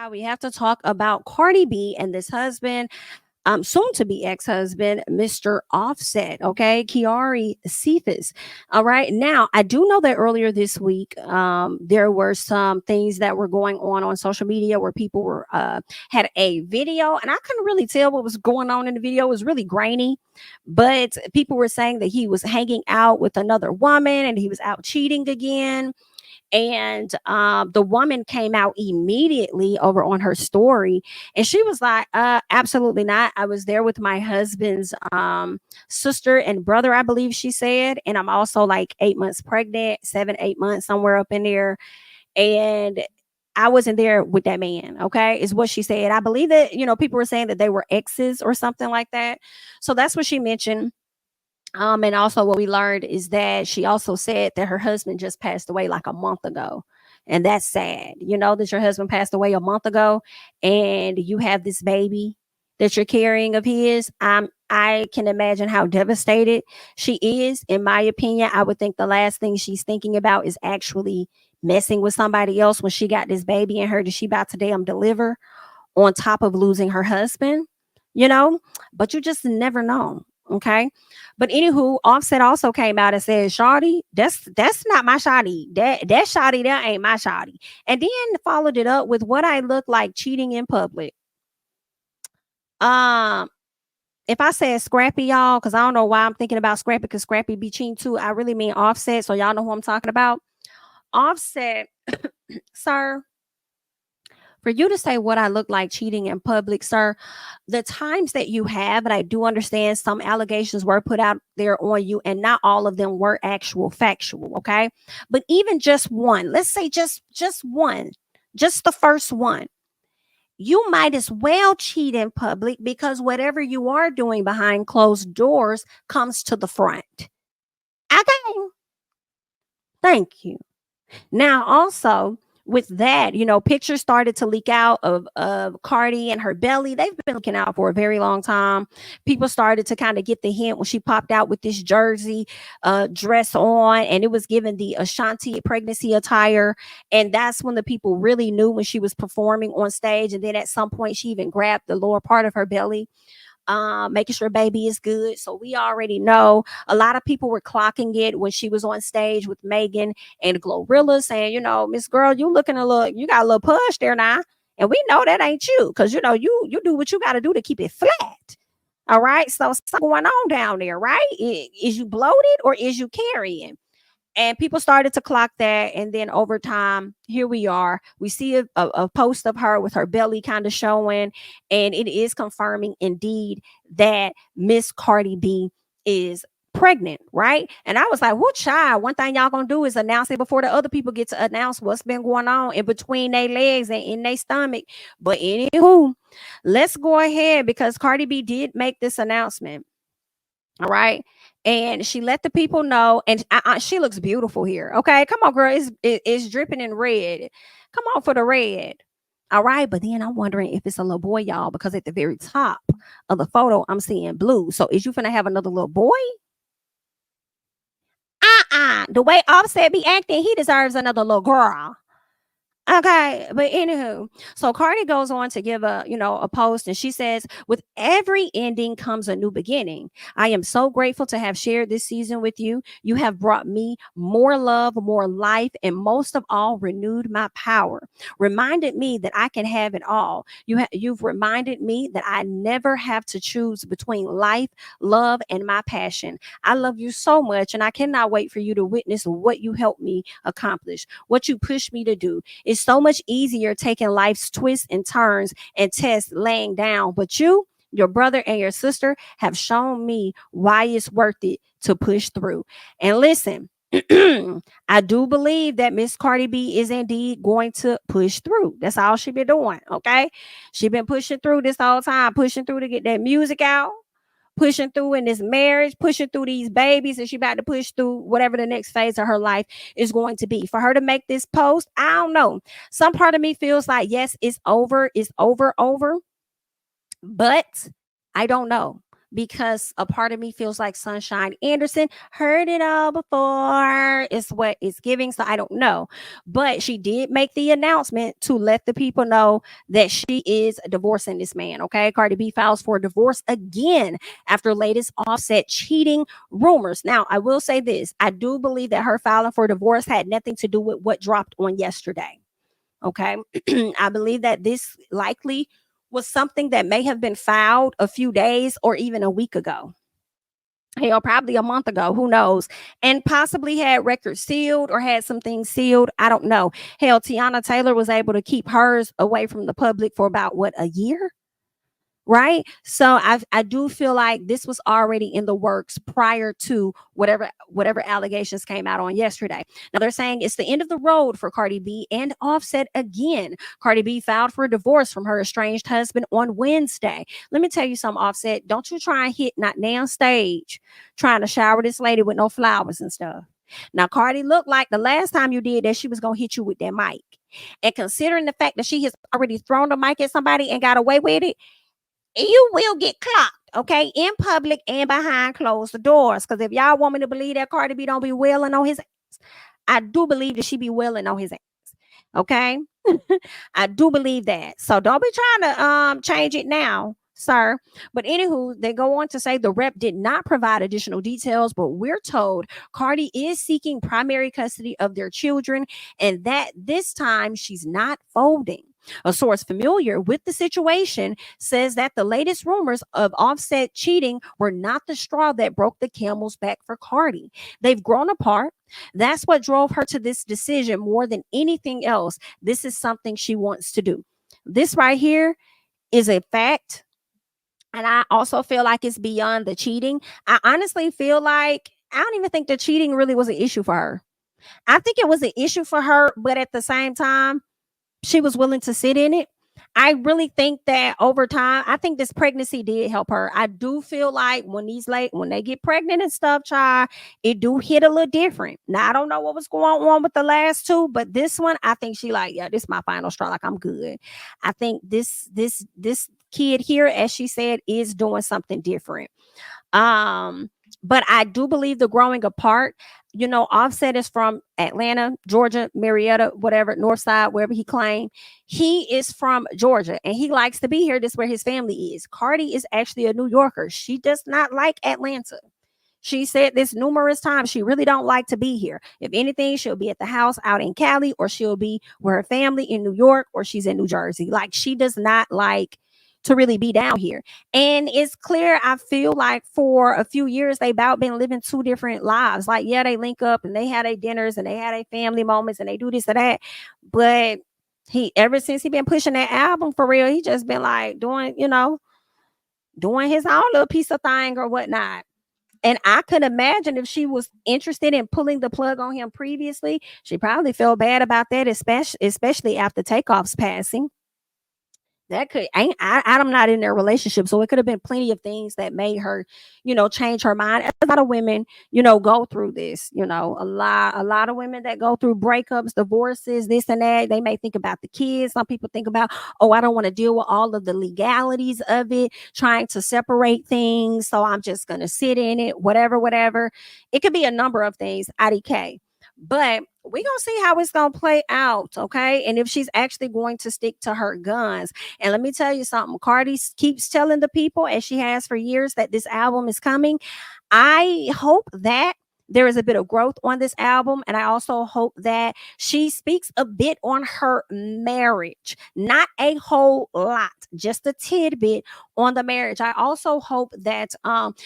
we have to talk about Cardi B and this husband, soon to be ex-husband, Mr. Offset. Okay, Kiari Cephas. All right. Now, I do know that earlier this week, there were some things that were going on social media where people were had a video, and I couldn't really tell what was going on in the video. It was really grainy, but people were saying that he was hanging out with another woman and he was out cheating again. And the woman came out immediately over on her story, and she was like, absolutely not. I was there with my husband's sister and brother, I believe she said. And I'm also like 8 months pregnant, 7, 8 months, somewhere up in there. And I wasn't there with that man. Okay, is what she said. I believe that, people were saying that they were exes or something like that. So that's what she mentioned. And also what we learned is that she also said that her husband just passed away like a month ago. And that's sad, that your husband passed away a month ago and you have this baby that you're carrying of his. I can imagine how devastated she is. In my opinion, I would think the last thing she's thinking about is actually messing with somebody else when she got this baby in her that she about to damn deliver, on top of losing her husband, you know, but you just never know. Okay. But anywho, Offset also came out and said, Shawty, that's not my Shawty. That Shawty, that ain't my Shawty. And then followed it up with what I look like cheating in public. Um, if I said Scrappy, y'all, because I don't know why I'm thinking about Scrappy, because Scrappy be cheating too. I really mean Offset. So y'all know who I'm talking about. Offset, sir, for you to say what I look like cheating in public, sir, the times that you have, and I do understand some allegations were put out there on you, and not all of them were actual factual, okay? But even just one, let's say just one, just the first one, you might as well cheat in public, because whatever you are doing behind closed doors comes to the front. Okay. Thank you. Now, also with that, pictures started to leak out of Cardi and her belly. They've been looking out for a very long time. People started to kind of get the hint when she popped out with this jersey dress on, and it was given the Ashanti pregnancy attire. And that's when the people really knew, when she was performing on stage. And then at some point, she even grabbed the lower part of her belly, making sure baby is good. So we already know a lot of people were clocking it when she was on stage with Megan and Glorilla, saying, Miss Girl, you you got a little push there now. And we know that ain't you, because you do what you got to do to keep it flat. All right. So something going on down there, right? Is you bloated or is you carrying? And people started to clock that. And then over time, here we are. We see a post of her with her belly kind of showing. And it is confirming indeed that Miss Cardi B is pregnant, right? And I was like, "What child? One thing y'all gonna do is announce it before the other people get to announce what's been going on in between their legs and in their stomach." But anywho, let's go ahead, because Cardi B did make this announcement. All right. And she let the people know. And she looks beautiful here. Okay. Come on, girl. It's dripping in red. Come on for the red. All right. But then I'm wondering if it's a little boy, y'all, because at the very top of the photo, I'm seeing blue. So is you finna have another little boy? The way Offset be acting, he deserves another little girl. Okay, but anywho, so Cardi goes on to give a post, and she says, "With every ending comes a new beginning. I am so grateful to have shared this season with you. You have brought me more love, more life, and most of all, renewed my power. Reminded me that I can have it all. You've reminded me that I never have to choose between life, love, and my passion. I love you so much, and I cannot wait for you to witness what you helped me accomplish, what you pushed me to do. It's so much easier taking life's twists and turns and tests laying down. But you, your brother, and your sister have shown me why it's worth it to push through." And listen, I do believe that Miss Cardi B is indeed going to push through. That's all she been doing. Okay. She been pushing through this whole time, pushing through to get that music out, pushing through in this marriage, pushing through these babies, and she about to push through whatever the next phase of her life is going to be. For her to make this post, I don't know. Some part of me feels like, yes, it's over, over, but I don't know. because a part of me feels like Sunshine Anderson heard it all before is what it's giving. So I don't know. But she did make the announcement to let the people know that she is divorcing this man. Okay. Cardi B files for divorce again after latest Offset cheating rumors. Now, I will say this. I do believe that her filing for divorce had nothing to do with what dropped on yesterday. Okay. I believe that this likely was something that may have been filed a few days or even a week ago. Hell, probably a month ago, who knows? And possibly had records sealed or had some things sealed. I don't know. Hell, Tiana Taylor was able to keep hers away from the public for about what, a year? Right. So I do feel like this was already in the works prior to whatever allegations came out on yesterday. Now they're saying it's the end of the road for Cardi B and Offset again. Cardi B filed for a divorce from her estranged husband on Wednesday. Let me tell you something, Offset. Don't you try and hit not now stage trying to shower this lady with no flowers and stuff. Now Cardi looked like the last time you did that she was gonna hit you with that mic. And considering the fact that she has already thrown the mic at somebody and got away with it, you will get clocked, okay, in public and behind closed doors. Because if y'all want me to believe that Cardi B don't be wailing on his ass, I do believe that she be wailing on his ass. Okay, I do believe that. So don't be trying to change it now, sir. But anywho, they go on to say the rep did not provide additional details, but we're told Cardi is seeking primary custody of their children, and that this time she's not folding. A source familiar with the situation says that the latest rumors of Offset cheating were not the straw that broke the camel's back for Cardi. They've grown apart. That's what drove her to this decision more than anything else. This is something she wants to do. This right here is a fact. And I also feel like it's beyond the cheating. I honestly feel like I don't even think the cheating really was an issue for her. I think it was an issue for her, but at the same time, she was willing to sit in it. I really think that over time, I think this pregnancy did help her. I do feel like when they get pregnant and stuff, child, it do hit a little different. Now I don't know what was going on with the last two, but this one, I think she like, yeah, this is my final straw. Like I'm good. I think this kid here, as she said, is doing something different. But I do believe the growing apart, Offset is from Atlanta, Georgia, Marietta, whatever, North Side, wherever he claimed. He is from Georgia and he likes to be here. This is where his family is. Cardi is actually a New Yorker. She does not like Atlanta. She said this numerous times. She really don't like to be here. If anything, she'll be at the house out in Cali, or she'll be with her family in New York, or she's in New Jersey. Like she does not like to really be down here. And it's clear, I feel like for a few years, they've about been living two different lives. Like, yeah, they link up and they had their dinners and they had their family moments and they do this or that. But ever since he been pushing that album for real, he just been like doing his own little piece of thing or whatnot. And I could imagine if she was interested in pulling the plug on him previously, she probably felt bad about that, especially after Takeoff's passing. That could ain't I'm not in their relationship, so it could have been plenty of things that made her, change her mind. A lot of women, go through this. A lot of women that go through breakups, divorces, this and that. They may think about the kids. Some people think about, oh, I don't want to deal with all of the legalities of it, trying to separate things, so I'm just gonna sit in it, whatever. It could be a number of things. IDK. But we're gonna see how it's gonna play out, okay? And if she's actually going to stick to her guns. And let me tell you something, Cardi keeps telling the people, as she has for years, that this album is coming. I hope that there is a bit of growth on this album, and I also hope that she speaks a bit on her marriage, not a whole lot, just a tidbit on the marriage. I also hope that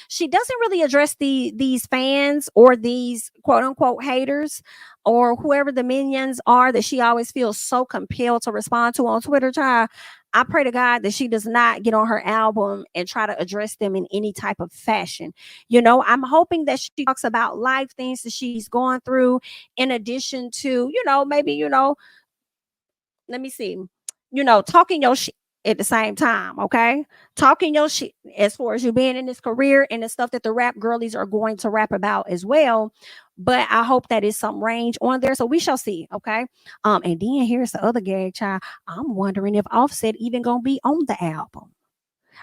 she doesn't really address these fans or these quote unquote haters or whoever the minions are that she always feels so compelled to respond to on Twitter, child. I pray to God that she does not get on her album and try to address them in any type of fashion. I'm hoping that she talks about life, things that she's going through, in addition to, maybe, let me see, talking your shit at the same time, okay? Talking your shit as far as you being in this career and the stuff that the rap girlies are going to rap about as well. But I hope that is some range on there. So we shall see, okay? And then here's the other gag, child. I'm wondering if Offset even gonna be on the album.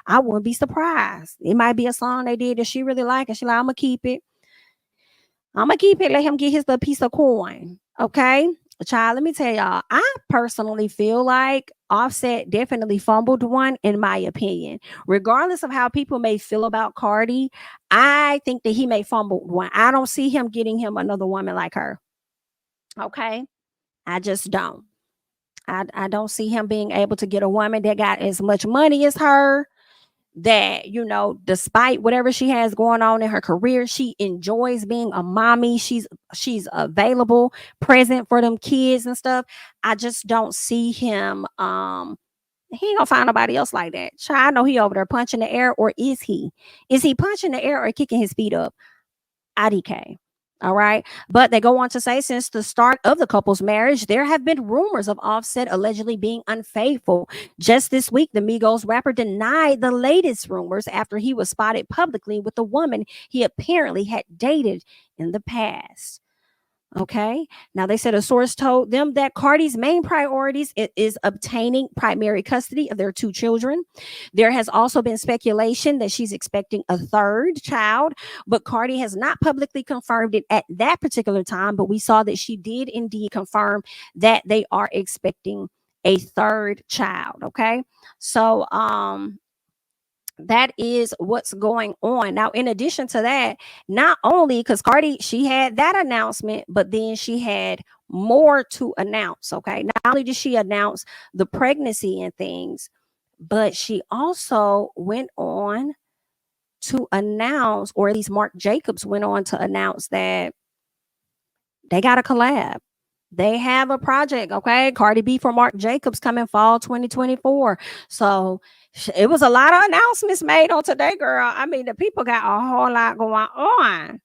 I wouldn't be surprised. It might be a song they did that she really like, and she like, I'm gonna keep it. I'm gonna keep it. Let him get his little piece of coin. Okay. Child, let me tell y'all, I personally feel like Offset definitely fumbled one, in my opinion. Regardless of how people may feel about Cardi, I think that he may fumble one. I don't see him getting him another woman like her. Okay. I just don't. I don't see him being able to get a woman that got as much money as her, that, despite whatever she has going on in her career, she enjoys being a mommy. She's available, present for them kids and stuff. I just don't see him. He ain't gonna find nobody else like that. Child, I know he over there punching the air, or is he? Is he punching the air or kicking his feet up? IDK. All right. But they go on to say, since the start of the couple's marriage, there have been rumors of Offset allegedly being unfaithful. Just this week, the Migos rapper denied the latest rumors after he was spotted publicly with a woman he apparently had dated in the past. Okay. Now they said a source told them that Cardi's main priorities is obtaining primary custody of their two children. There has also been speculation that she's expecting a third child, but Cardi has not publicly confirmed it at that particular time. But we saw that she did indeed confirm that they are expecting a third child. Okay. So that is what's going on. Now, in addition to that, not only because Cardi, she had that announcement, but then she had more to announce. Okay. Not only did she announce the pregnancy and things, but she also went on to announce, or at least Marc Jacobs went on to announce, that they got a collab. They have a project, okay? Cardi B for Marc Jacobs coming fall 2024. So it was a lot of announcements made on today, girl. I mean, the people got a whole lot going on,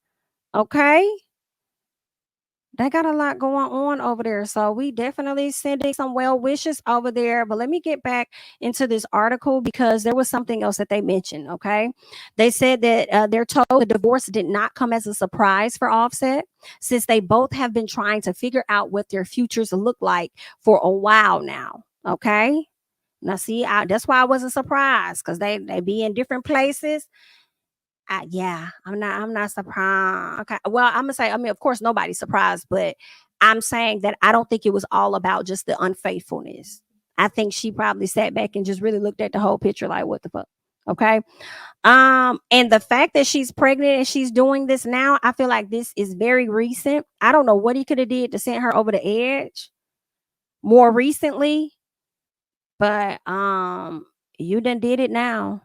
okay? They got a lot going on over there. So we definitely sending some well wishes over there. But let me get back into this article, because there was something else that they mentioned. Okay. They said that they're told the divorce did not come as a surprise for Offset, since they both have been trying to figure out what their futures look like for a while now. Okay. Now, see, that's why I wasn't surprised, because they be in different places. Yeah, I'm not surprised. Okay. Well, I'm gonna say, I mean, of course, nobody's surprised, but I'm saying that I don't think it was all about just the unfaithfulness. I think she probably sat back and just really looked at the whole picture, like, what the fuck? Okay. And the fact that she's pregnant and she's doing this now, I feel like this is very recent. I don't know what he could have did to send her over the edge more recently, but you done did it now.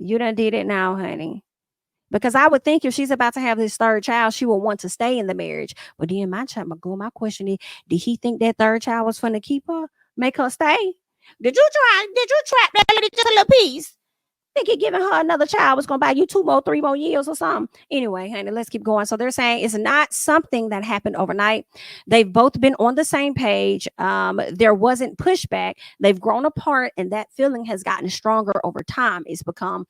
You done did it now, honey. Because I would think if she's about to have this third child, she would want to stay in the marriage. But then my question is, did he think that third child was going to keep her, make her stay? Did you trap that lady just a little piece? Think he giving her another child was going to buy you 2 more, 3 more years or something? Anyway, honey, let's keep going. So they're saying it's not something that happened overnight. They've both been on the same page. There wasn't pushback. They've grown apart, and that feeling has gotten stronger over time. It's become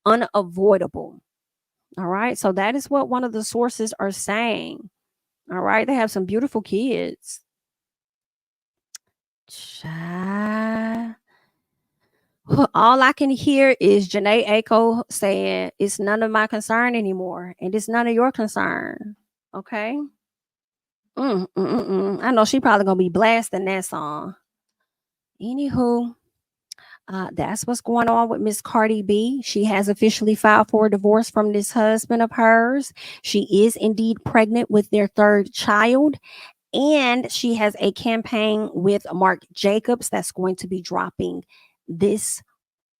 unavoidable. All right. So that is what one of the sources are saying. All right. They have some beautiful kids. Child. All I can hear is Janae Aiko saying, it's none of my concern anymore. And it's none of your concern. Okay. I know she probably going to be blasting that song. Anywho, that's what's going on with Miss Cardi B. She has officially filed for a divorce from this husband of hers. She is indeed pregnant with their third child, and she has a campaign with Marc Jacobs that's going to be dropping this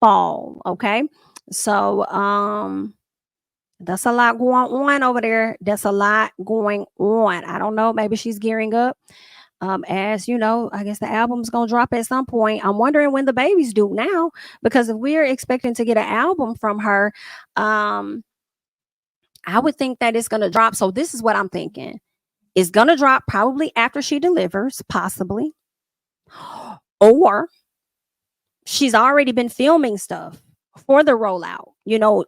fall. Okay, so that's a lot going on over there. That's a lot going on. I don't know. Maybe she's gearing up. As you know, I guess the album's gonna drop at some point. I'm wondering when the baby's due now, because if we're expecting to get an album from her, I would think that it's gonna drop. So this is what I'm thinking. It's gonna drop probably after she delivers, possibly, or she's already been filming stuff for the rollout,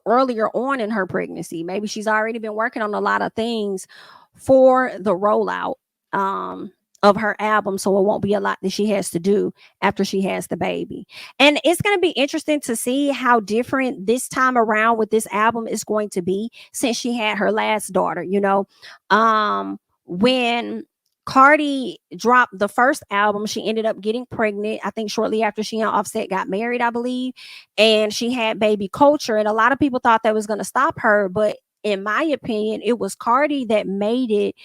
earlier on in her pregnancy. Maybe she's already been working on a lot of things for the rollout. of her album, so it won't be a lot that she has to do after she has the baby. And it's going to be interesting to see how different this time around with this album is going to be, since she had her last daughter. When Cardi dropped the first album, she ended up getting pregnant, I think shortly after she and Offset got married, I believe. And she had baby Culture. And a lot of people thought that was going to stop her. But in my opinion, it was Cardi that made it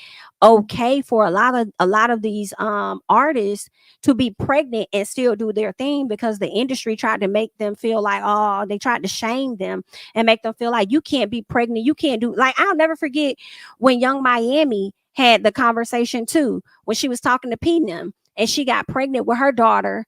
okay for a lot of these artists to be pregnant and still do their thing, because the industry tried to make them feel like, oh, they tried to shame them and make them feel like you can't be pregnant, you can't do, like, I'll never forget when Young Miami had the conversation too, when she was talking to P and she got pregnant with her daughter,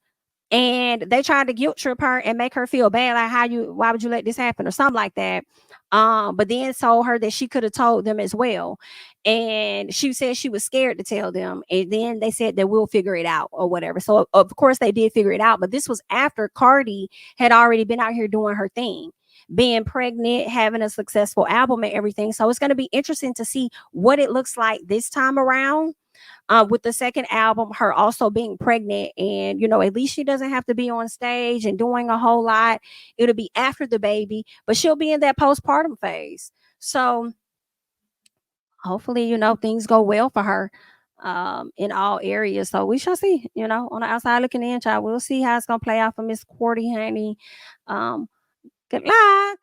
and they tried to guilt trip her and make her feel bad, like, why would you let this happen, or something like that. But then told her that she could have told them as well, and she said she was scared to tell them, and then they said that we'll figure it out or whatever. So of course they did figure it out, but this was after Cardi had already been out here doing her thing, being pregnant, having a successful album and everything. So it's going to be interesting to see what it looks like this time around, with the second album, her also being pregnant. And, at least she doesn't have to be on stage and doing a whole lot. It'll be after the baby, but she'll be in that postpartum phase. So hopefully, things go well for her in all areas. So we shall see, on the outside looking in, child. We'll see how it's going to play out for Miss Cordy, honey. Good luck.